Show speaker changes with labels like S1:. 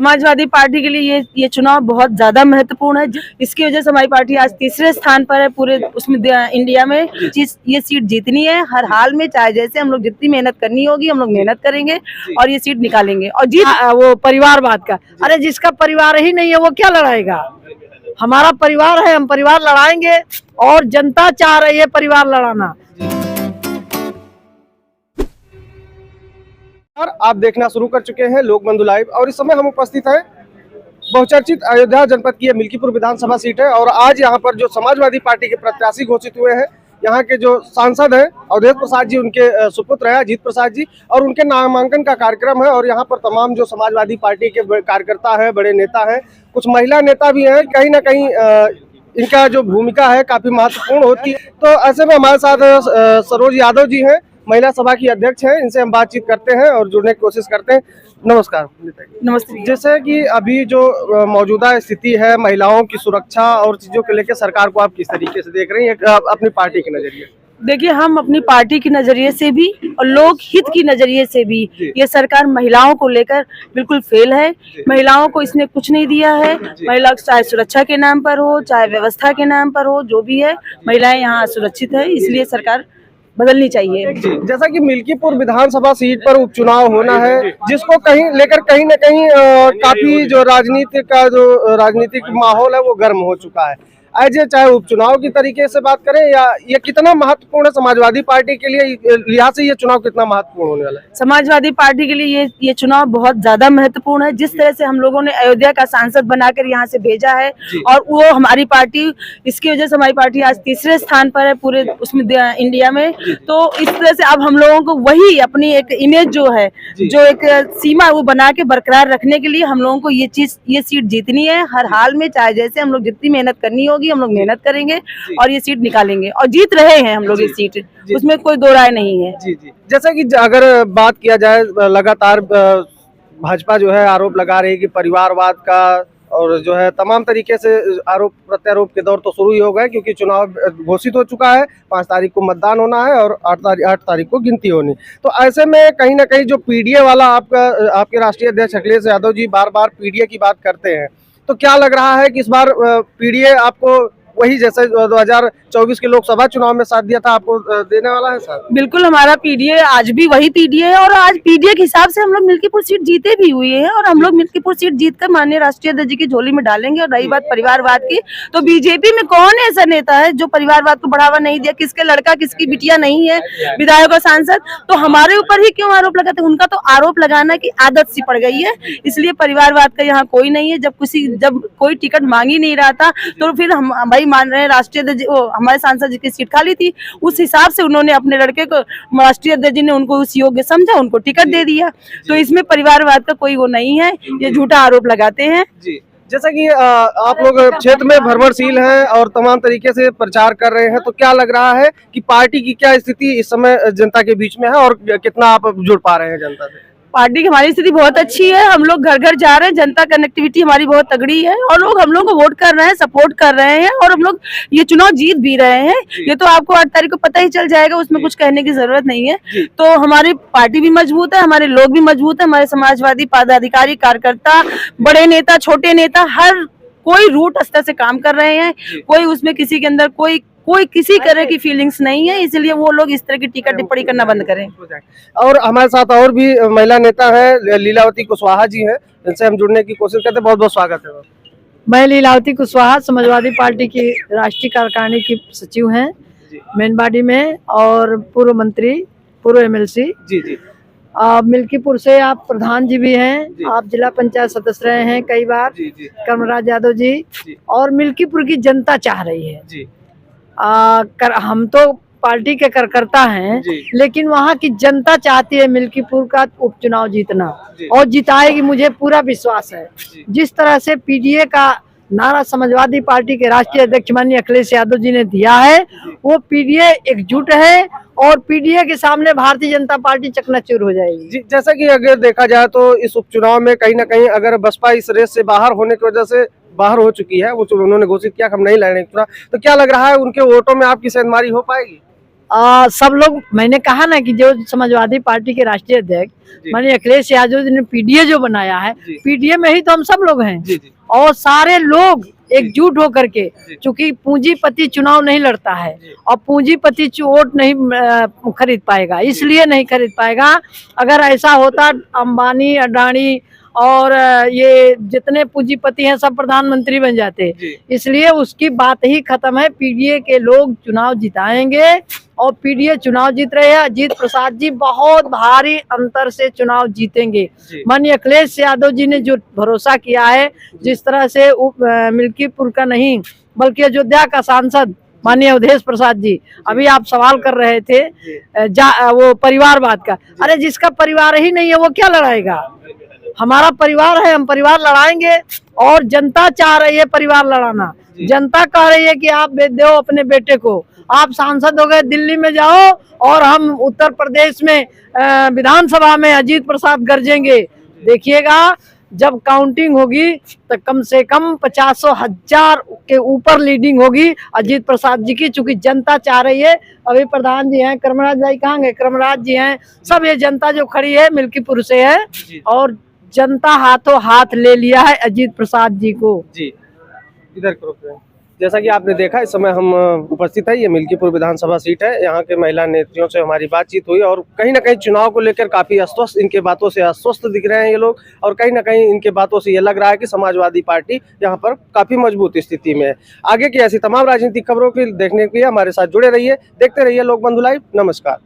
S1: Samajwadi party के लिए ये चुनाव बहुत ज्यादा महत्वपूर्ण है। इसकी वजह से हमारी पार्टी आज तीसरे स्थान पर है पूरे उसमें इंडिया में। ये सीट जीतनी है हर हाल में, चाहे जैसे हम लोग जितनी मेहनत करनी होगी हम लोग मेहनत करेंगे और ये सीट निकालेंगे और जीत।
S2: वो परिवारवाद का, अरे जिसका परिवार ही नहीं है वो क्या लड़ाएगा। हमारा परिवार है, हम परिवार लड़ाएंगे और जनता चाह रही है परिवार लड़ाना।
S3: आप देखना शुरू कर चुके हैं लोकबंधु लाइव और इस समय हम उपस्थित हैं बहुचर्चित अयोध्या जनपद की मिल्कीपुर विधानसभा सीट है। और आज यहाँ पर जो समाजवादी पार्टी के प्रत्याशी घोषित हुए हैं, यहाँ के जो सांसद हैं अवधेश प्रसाद जी, उनके सुपुत्र हैं अजीत प्रसाद जी, और उनके नामांकन का कार्यक्रम है। और यहाँ पर तमाम जो समाजवादी पार्टी के कार्यकर्ता हैं, बड़े नेता हैं, कुछ महिला नेता भी हैं। कहीं ना कहीं इनका जो भूमिका है काफी महत्वपूर्ण होती है। तो ऐसे में हमारे साथ सरोज यादव जी हैं, महिला सभा की अध्यक्ष हैं। इनसे हम बातचीत करते हैं और जुड़ने की कोशिश करते हैं। नमस्कार।
S1: नमस्ते।
S3: जैसे कि अभी जो मौजूदा स्थिति है महिलाओं की सुरक्षा और चीजों को लेकर सरकार को आप किस तरीके से देख रही हैं अपनी पार्टी के नजरिए?
S1: देखिए, हम अपनी पार्टी के नजरिए से भी और लोक हित की नजरिए से भी ये सरकार महिलाओं को लेकर बिल्कुल फेल है। महिलाओं को इसने कुछ नहीं दिया है। महिला चाहे सुरक्षा के नाम पर हो, चाहे व्यवस्था के नाम पर हो, जो भी है महिलाएं यहाँ असुरक्षित है, इसलिए सरकार बदलनी चाहिए।
S3: जैसा कि मिल्कीपुर विधानसभा सीट पर उपचुनाव होना है, जिसको लेकर कहीं न कहीं काफी जो राजनीतिक माहौल है वो गर्म हो चुका है। चाहे उपचुनाव की तरीके से बात करें या ये कितना महत्वपूर्ण है समाजवादी पार्टी के लिए, लिहाज से ये चुनाव कितना महत्वपूर्ण होने वाला है?
S1: समाजवादी पार्टी के लिए ये चुनाव बहुत ज्यादा महत्वपूर्ण है। जिस तरह से हम लोगों ने अयोध्या का सांसद बनाकर यहाँ से भेजा है और वो हमारी पार्टी, इसकी वजह से हमारी पार्टी आज तीसरे स्थान पर है पूरे उसमें इंडिया में। तो इस तरह से अब हम लोगों को वही अपनी एक इमेज जो है, जो एक सीमा वो बना के बरकरार रखने के लिए हम लोगों को ये सीट जीतनी है हर हाल में, चाहे जैसे हम लोग जितनी मेहनत करनी होगी हम लोग मेहनत करेंगे और ये सीट निकालेंगे और जीत रहे हैं हम लोग ये सीट, उसमें कोई दो राय नहीं है।
S3: जैसा कि अगर बात किया जाए, लगातार भाजपा जो है आरोप लगा रही है कि परिवारवाद का, और जो है तमाम तरीके से आरोप प्रत्यारोप के दौर तो शुरू ही हो गए, क्योंकि चुनाव घोषित हो चुका है। 5 तारीख को मतदान होना है और 8 तारीख को गिनती होनी। तो ऐसे में कहीं ना कहीं जो पीडीए वाला आपके राष्ट्रीय अध्यक्ष अखिलेश यादव जी बार बार पीडीए की बात करते हैं, तो क्या लग रहा है कि इस बार पीडीए आपको वही जैसे 2024 के लोकसभा चुनाव में साथ दिया था आपको देने वाला है साथ?
S1: बिल्कुल, हमारा पीडीए आज भी वही पीडीए है और आज पीडीए के हिसाब से हम लोग मिल्कीपुर सीट जीते भी हुए हैं और हम लोग मिल्कीपुर सीट जीतकर माननीय राष्ट्रीय अध्यक्ष जी की झोली में डालेंगे। और रही बात परिवारवाद की, तो बीजेपी में कौन ऐसा नेता है जो परिवारवाद को बढ़ावा नहीं दिया? किसके लड़का किसकी बिटिया नहीं है विधायक और सांसद? तो हमारे ऊपर ही क्यों आरोप लगाते? उनका तो आरोप लगाना की आदत सी पड़ गई है, इसलिए परिवारवाद का यहाँ कोई नहीं है। जब कोई टिकट मांग ही नहीं रहा था तो फिर हम भाई मान रहे हैं राष्ट्रीय अध्यक्ष, हमारे सांसद जी की सीट खाली थी, उस हिसाब से उन्होंने अपने लड़के को, राष्ट्रीय अध्यक्ष जी ने उनको उस योग्य समझा, उनको टिकट दे दिया। तो इसमें परिवारवाद का कोई वो नहीं है, ये झूठा आरोप लगाते हैं।
S3: जैसा कि आप लोग क्षेत्र में भ्रमणशील हैं और तमाम तरीके से प्रचार कर रहे हैं, तो क्या लग रहा है कि पार्टी की क्या स्थिति इस समय जनता के बीच में है और कितना आप जुड़ पा रहे हैं जनता से?
S1: पार्टी की हमारी स्थिति बहुत अच्छी है, हम लोग घर घर जा रहे हैं, जनता कनेक्टिविटी हमारी बहुत तगड़ी है और लोग हम लोग को वोट कर रहे हैं, सपोर्ट कर रहे हैं और हम लोग ये चुनाव जीत भी रहे हैं। ये तो आपको 8 तारीख को पता ही चल जाएगा, उसमें कुछ कहने की जरूरत नहीं है। तो हमारी पार्टी भी मजबूत है, हमारे लोग भी मजबूत है, हमारे समाजवादी पदाधिकारी, कार्यकर्ता, बड़े नेता, छोटे नेता, हर कोई रूट स्तर से काम कर रहे हैं। कोई उसमें किसी के अंदर कोई किसी तरह की फीलिंग्स नहीं है, इसलिए वो लोग इस तरह की टीका टिप्पणी करना बंद करें।
S3: और हमारे साथ और भी महिला नेता है, लीलावती कुशवाहा जी हैं, इनसे हम जुड़ने की कोशिश करते हैं। बहुत बहुत स्वागत है।
S2: मैं लीलावती कुशवाहा समाजवादी पार्टी की राष्ट्रीय कार्यकारिणी की सचिव हैं मेनबाडी में और पूर्व मंत्री, पूर्व एमएलसी।
S3: जी।
S2: मिल्कीपुर से आप प्रधान जी भी हैं, आप जिला पंचायत सदस्य रहे हैं कई बार, कर्मराज यादव जी। और मिल्कीपुर की जनता चाह रही है, हम तो पार्टी के कार्यकर्ता हैं, लेकिन वहाँ की जनता चाहती है मिल्कीपुर का उपचुनाव जीतना और जिताएगी, मुझे पूरा विश्वास है। जिस तरह से पीडीए का नारा समाजवादी पार्टी के राष्ट्रीय अध्यक्ष माननीय अखिलेश यादव जी ने दिया है, वो पीडीए एकजुट है और पीडीए के सामने भारतीय जनता पार्टी चकनाचूर हो जाएगी।
S3: जैसा कि अगर देखा जाए तो इस उपचुनाव में कहीं ना कहीं अगर बसपा इस रेस से बाहर होने की वजह से बाहर हो चुकी है, वो उन्होंने घोषित किया हम नहीं लड़ेंगे, तो क्या लग रहा है उनके वोटों में आपकी सेंधमारी हो पाएगी?
S2: सब लोग, मैंने कहा ना कि जो समाजवादी पार्टी के राष्ट्रीय अध्यक्ष माननीय अखिलेश यादव जी ने पीडीए जो बनाया है, पीडीए में ही तो हम सब लोग हैं। और सारे लोग एकजुट होकर के, चूंकि पूंजीपति चुनाव नहीं लड़ता है और पूंजीपति वोट नहीं खरीद पाएगा, इसलिए नहीं खरीद पाएगा। अगर ऐसा होता, अंबानी, अडानी और ये जितने पूंजीपति हैं सब प्रधानमंत्री बन जाते। इसलिए उसकी बात ही खत्म है। पीडीए के लोग चुनाव जिताएंगे और पीडीए चुनाव जीत रहे हैं। अजीत प्रसाद जी बहुत भारी अंतर से चुनाव जीतेंगे। माननीय अखिलेश यादव जी ने जो भरोसा किया है, जिस तरह से मिल्कीपुर का नहीं बल्कि अयोध्या का सांसद माननीय अवधेश प्रसाद जी, अभी आप सवाल कर रहे थे वो परिवारवाद का। अरे जिसका परिवार ही नहीं है वो क्या लड़ाएगा? हमारा परिवार है, हम परिवार लड़ाएंगे। और जनता चाह रही है परिवार लड़ाना। जनता कह रही है कि आप दो अपने बेटे को, आप सांसद हो गए, दिल्ली में जाओ और हम उत्तर प्रदेश में विधानसभा में अजीत प्रसाद गरजेंगे। देखिएगा जब काउंटिंग होगी तो कम से कम 50,000 के ऊपर लीडिंग होगी अजीत प्रसाद जी की, चूंकि जनता चाह रही है। अभी प्रधान जी हैं, कर्मराज भाई कहाँ गए? कर्मराज जी हैं, सब ये जनता जो खड़ी है मिल्कीपुर से है और जनता हाथों हाथ ले लिया है अजीत प्रसाद जी को।
S3: जी इधर करो। जैसा कि आपने देखा, इस समय हम उपस्थित है, ये मिल्कीपुर विधानसभा सीट है। यहाँ के महिला नेत्रियों से हमारी बातचीत हुई और कहीं ना कहीं चुनाव को लेकर काफी अस्वस्थ, इनके बातों से अस्वस्थ दिख रहे हैं ये लोग। और कहीं ना कहीं इनके बातों से ये लग रहा है कि समाजवादी पार्टी यहाँ पर काफी मजबूत स्थिति में है। आगे की ऐसी तमाम राजनीतिक खबरों की देखने के लिए हमारे साथ जुड़े रहिए, देखते रहिए लोकबंधु लाइव। नमस्कार।